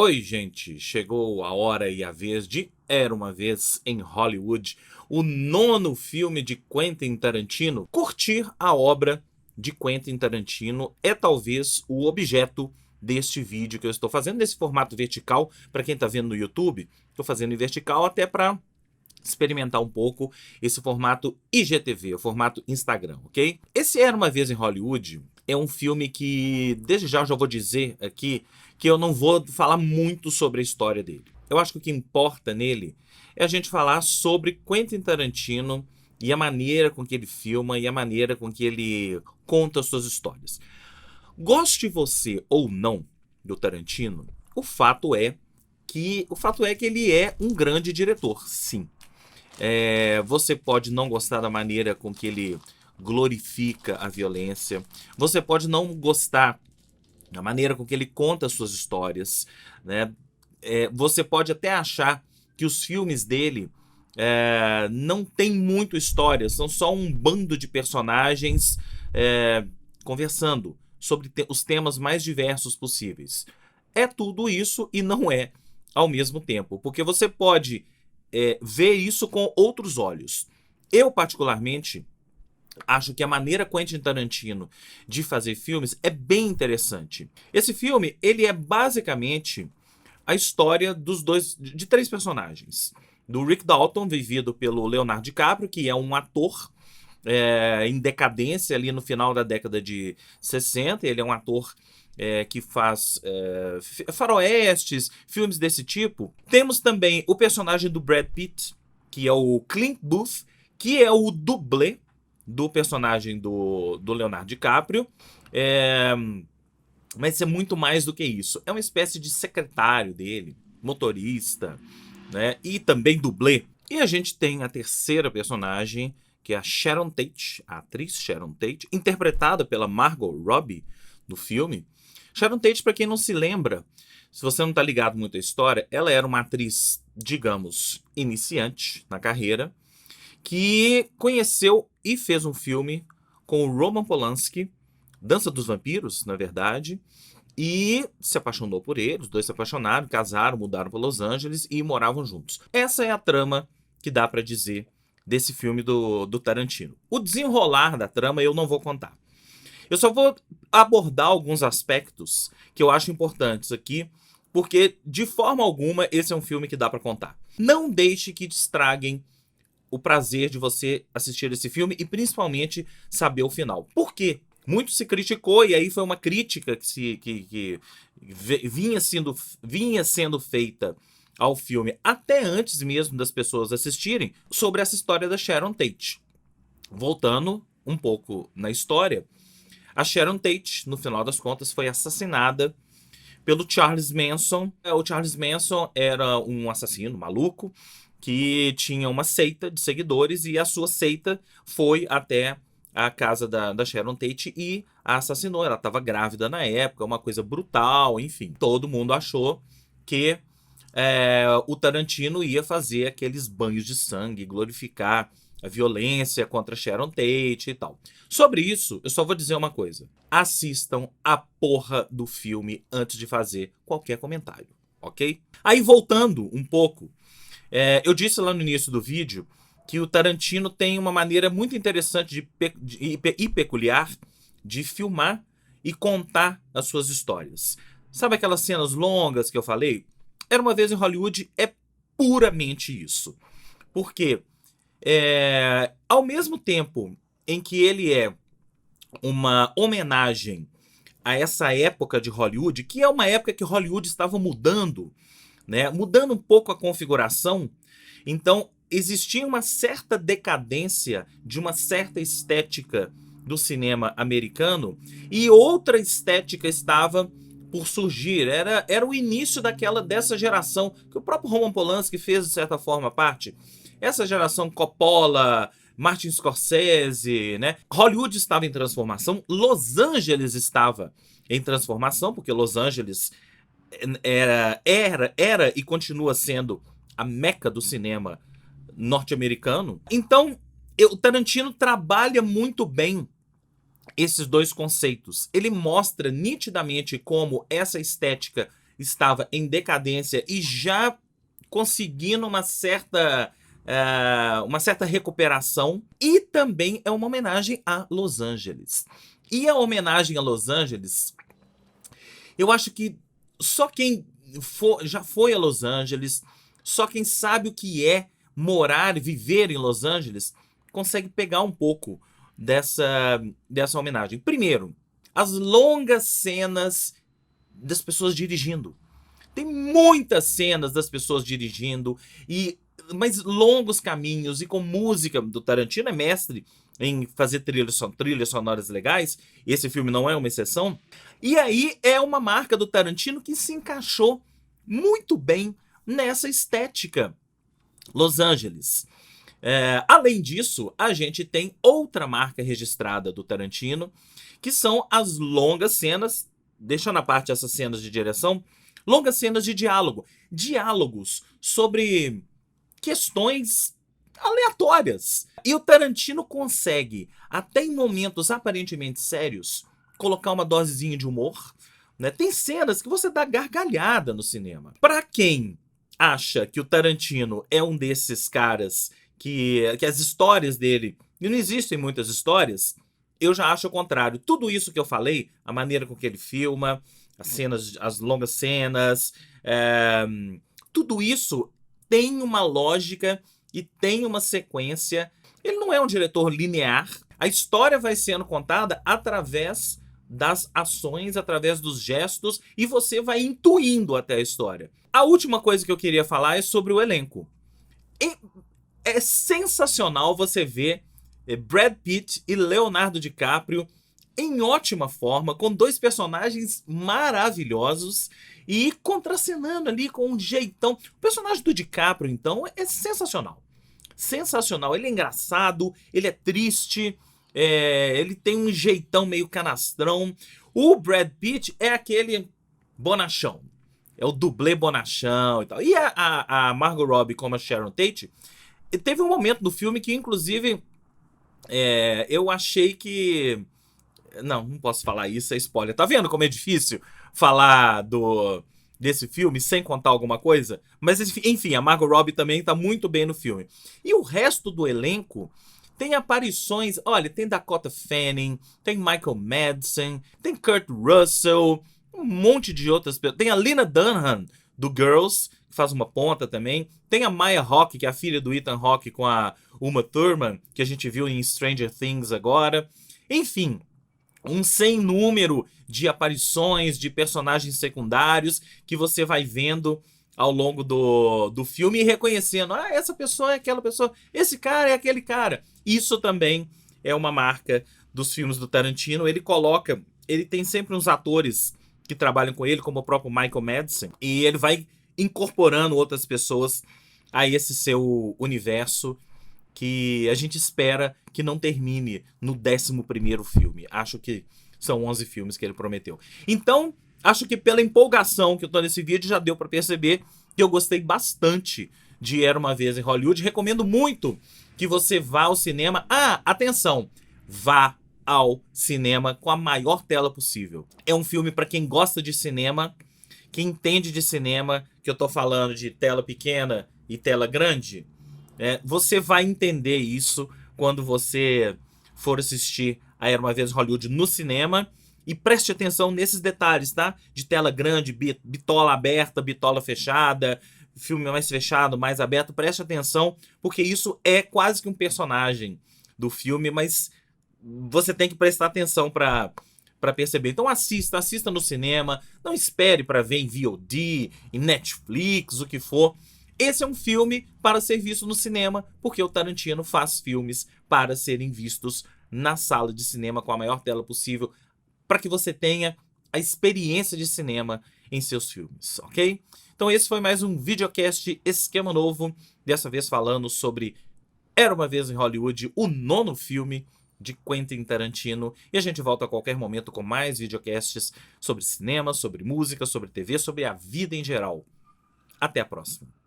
Oi, gente! Chegou a hora e a vez de Era uma Vez em Hollywood, o nono filme de Quentin Tarantino. Curtir a obra de Quentin Tarantino é talvez o objeto deste vídeo que eu estou fazendo, nesse formato vertical. Para quem está vendo no YouTube, estou fazendo em vertical até para experimentar um pouco esse formato IGTV, o formato Instagram, ok? Esse Era uma Vez em Hollywood é um filme que, desde já eu já vou dizer aqui, que eu não vou falar muito sobre a história dele. Eu acho que o que importa nele é a gente falar sobre Quentin Tarantino e a maneira com que ele filma e a maneira com que ele conta as suas histórias. Goste você ou não do Tarantino, o fato é que ele é um grande diretor, sim. Você pode não gostar da maneira com que ele glorifica a violência. Você pode não gostar da maneira com que ele conta as suas histórias, né? Você pode até achar que os filmes dele não tem muito história, são só um bando de personagens conversando sobre os temas mais diversos possíveis. É tudo isso e não é ao mesmo tempo, porque você pode ver isso com outros olhos. Eu, particularmente, acho que a maneira Quentin Tarantino de fazer filmes é bem interessante. Esse filme, ele é basicamente a história de três personagens. Do Rick Dalton, vivido pelo Leonardo DiCaprio, que é um ator em decadência ali no final da década de 60. Ele é um ator que faz faroestes, filmes desse tipo. Temos também o personagem do Brad Pitt, que é o Clint Booth, que é o dublê do personagem do Leonardo DiCaprio. Mas é muito mais do que isso. É uma espécie de secretário dele, motorista, né? E também dublê. E a gente tem a terceira personagem, que é a Sharon Tate, a atriz Sharon Tate, interpretada pela Margot Robbie no filme. Sharon Tate, para quem não se lembra, se você não está ligado muito à história, ela era uma atriz, digamos, iniciante na carreira, que conheceu e fez um filme com o Roman Polanski, Dança dos Vampiros, na verdade, e se apaixonou por ele. Os dois se apaixonaram, casaram, mudaram para Los Angeles e moravam juntos. Essa é a trama que dá para dizer desse filme do Tarantino. O desenrolar da trama eu não vou contar. Eu só vou abordar alguns aspectos que eu acho importantes aqui, porque de forma alguma esse é um filme que dá para contar. Não deixe que te estraguem o prazer de você assistir esse filme e principalmente saber o final. Por quê? Muito se criticou, e aí foi uma crítica que vinha sendo feita ao filme até antes mesmo das pessoas assistirem, sobre essa história da Sharon Tate. Voltando um pouco na história, a Sharon Tate, no final das contas, foi assassinada pelo Charles Manson. O Charles Manson era um assassino maluco que tinha uma seita de seguidores, e a sua seita foi até a casa da Sharon Tate e a assassinou. Ela estava grávida na época, uma coisa brutal, enfim. Todo mundo achou que o Tarantino ia fazer aqueles banhos de sangue, glorificar a violência contra Sharon Tate e tal. Sobre isso, eu só vou dizer uma coisa. Assistam a porra do filme antes de fazer qualquer comentário, ok? Aí, voltando um pouco, eu disse lá no início do vídeo que o Tarantino tem uma maneira muito interessante e peculiar de filmar e contar as suas histórias. Sabe aquelas cenas longas que eu falei? Era uma Vez em Hollywood é puramente isso. Porque, ao mesmo tempo em que ele é uma homenagem a essa época de Hollywood, que é uma época que Hollywood estava mudando, né? Mudando um pouco a configuração. Então, existia uma certa decadência de uma certa estética do cinema americano, e outra estética estava por surgir. Era o início dessa geração, que o próprio Roman Polanski fez, de certa forma, parte. Essa geração Coppola, Martin Scorsese, né? Hollywood estava em transformação, Los Angeles estava em transformação, porque Los Angeles era e continua sendo a meca do cinema norte-americano. Então, o Tarantino trabalha muito bem esses dois conceitos. Ele mostra nitidamente como essa estética estava em decadência e já conseguindo uma certa recuperação. E também é uma homenagem a Los Angeles. E a homenagem a Los Angeles, eu acho que só quem já foi a Los Angeles, só quem sabe o que é morar e viver em Los Angeles, consegue pegar um pouco dessa homenagem. Primeiro, as longas cenas das pessoas dirigindo. Tem muitas cenas das pessoas dirigindo, mas longos caminhos, e com música. Do Tarantino é mestre em fazer trilhas sonoras legais. Esse filme não é uma exceção. E aí é uma marca do Tarantino que se encaixou muito bem nessa estética Los Angeles. Além disso, a gente tem outra marca registrada do Tarantino, que são as longas cenas, deixando à parte essas cenas de direção, longas cenas de diálogo. Diálogos sobre questões aleatórias. E o Tarantino consegue, até em momentos aparentemente sérios, colocar uma dosezinha de humor, né? Tem cenas que você dá gargalhada no cinema. Pra quem acha que o Tarantino é um desses caras que as histórias dele, e não existem muitas histórias, eu já acho o contrário. Tudo isso que eu falei, a maneira com que ele filma, as longas cenas, tudo isso tem uma lógica e tem uma sequência. Ele não é um diretor linear. A história vai sendo contada através das ações, através dos gestos, e você vai intuindo até a história. A última coisa que eu queria falar é sobre o elenco. É sensacional você ver Brad Pitt e Leonardo DiCaprio em ótima forma, com dois personagens maravilhosos e contracenando ali com um jeitão. O personagem do DiCaprio, então, é sensacional. Sensacional. Ele é engraçado, ele é triste, ele tem um jeitão meio canastrão. O Brad Pitt é aquele bonachão. É o dublê bonachão e tal. E a Margot Robbie como a Sharon Tate, teve um momento do filme que, inclusive, eu achei que... Não posso falar isso, é spoiler. Tá vendo como é difícil falar desse filme sem contar alguma coisa? Mas, enfim, a Margot Robbie também tá muito bem no filme. E o resto do elenco tem aparições... Olha, tem Dakota Fanning, tem Michael Madsen, tem Kurt Russell, um monte de outras pessoas. Tem a Lena Dunham, do Girls, que faz uma ponta também. Tem a Maya Hawke, que é a filha do Ethan Hawke, com a Uma Thurman, que a gente viu em Stranger Things agora. Enfim, um sem número de aparições de personagens secundários que você vai vendo ao longo do filme e reconhecendo. Essa pessoa é aquela pessoa, esse cara é aquele cara. Isso também é uma marca dos filmes do Tarantino. Ele tem sempre uns atores que trabalham com ele, como o próprio Michael Madsen, e ele vai incorporando outras pessoas a esse seu universo, que a gente espera que não termine no 11º filme. Acho que são 11 filmes que ele prometeu. Então, acho que pela empolgação que eu tô nesse vídeo, já deu pra perceber que eu gostei bastante de Era Uma Vez em Hollywood. Recomendo muito que você vá ao cinema. Atenção! Vá ao cinema com a maior tela possível. É um filme pra quem gosta de cinema, quem entende de cinema, que eu tô falando de tela pequena e tela grande. Você vai entender isso quando você for assistir a Era Uma Vez em Hollywood no cinema. E preste atenção nesses detalhes, tá? De tela grande, bitola aberta, bitola fechada, filme mais fechado, mais aberto. Preste atenção, porque isso é quase que um personagem do filme, mas você tem que prestar atenção para perceber. Então assista no cinema. Não espere para ver em VOD, em Netflix, o que for. Esse é um filme para ser visto no cinema, porque o Tarantino faz filmes para serem vistos na sala de cinema com a maior tela possível, para que você tenha a experiência de cinema em seus filmes, ok? Então esse foi mais um videocast Esquema Novo, dessa vez falando sobre Era Uma Vez em Hollywood, o 9º filme de Quentin Tarantino, e a gente volta a qualquer momento com mais videocasts sobre cinema, sobre música, sobre TV, sobre a vida em geral. Até a próxima.